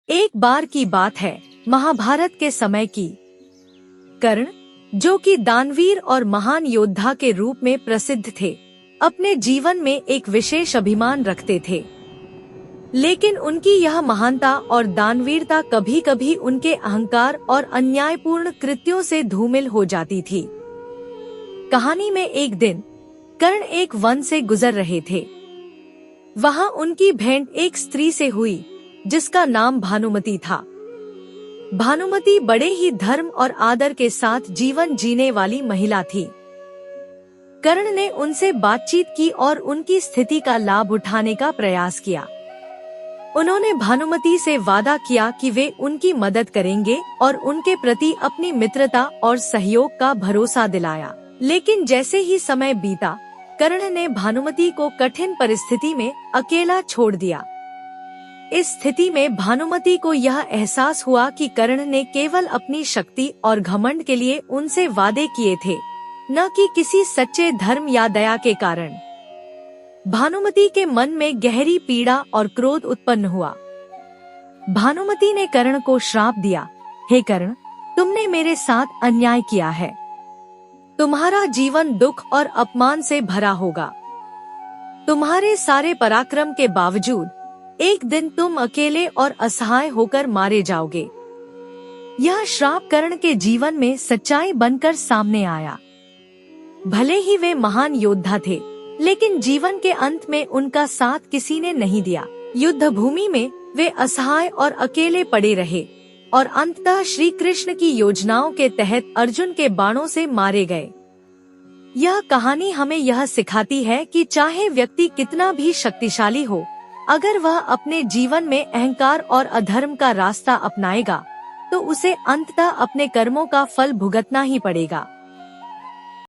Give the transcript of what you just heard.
एक बार की बात है, महाभारत के समय की। कर्ण, जो कि दानवीर और महान योद्धा के रूप में प्रसिद्ध थे, अपने जीवन में एक विशेष अभिमान रखते थे। लेकिन उनकी यह महानता और दानवीरता कभी कभी उनके अहंकार और अन्यायपूर्ण कृत्यों से धूमिल हो जाती थी। कहानी में एक दिन कर्ण एक वन से गुजर रहे थे। वहाँ उनकी भेंट एक स्त्री से हुई जिसका नाम भानुमति था। भानुमति बड़े ही धर्म और आदर के साथ जीवन जीने वाली महिला थी। कर्ण ने उनसे बातचीत की और उनकी स्थिति का लाभ उठाने का प्रयास किया। उन्होंने भानुमति से वादा किया कि वे उनकी मदद करेंगे और उनके प्रति अपनी मित्रता और सहयोग का भरोसा दिलाया। लेकिन जैसे ही समय बीता, कर्ण ने भानुमति को कठिन परिस्थिति में अकेला छोड़ दिया। इस स्थिति में भानुमति को यह एहसास हुआ कि कर्ण ने केवल अपनी शक्ति और घमंड के लिए उनसे वादे किए थे, न कि किसी सच्चे धर्म या दया के कारण। भानुमति के मन में गहरी पीड़ा और क्रोध उत्पन्न हुआ। भानुमति ने कर्ण को श्राप दिया, हे कर्ण, तुमने मेरे साथ अन्याय किया है। तुम्हारा जीवन दुख और अपमान से भरा होगा। तुम्हारे सारे पराक्रम के बावजूद एक दिन तुम अकेले और असहाय होकर मारे जाओगे। यह श्राप कर्ण के जीवन में सच्चाई बनकर सामने आया। भले ही वे महान योद्धा थे, लेकिन जीवन के अंत में उनका साथ किसी ने नहीं दिया। युद्ध भूमि में वे असहाय और अकेले पड़े रहे और अंततः श्री कृष्ण की योजनाओं के तहत अर्जुन के बाणों से मारे गए। यह कहानी हमें यह सिखाती है कि चाहे व्यक्ति कितना भी शक्तिशाली हो, अगर वह अपने जीवन में अहंकार और अधर्म का रास्ता अपनाएगा, तो उसे अंततः अपने कर्मों का फल भुगतना ही पड़ेगा।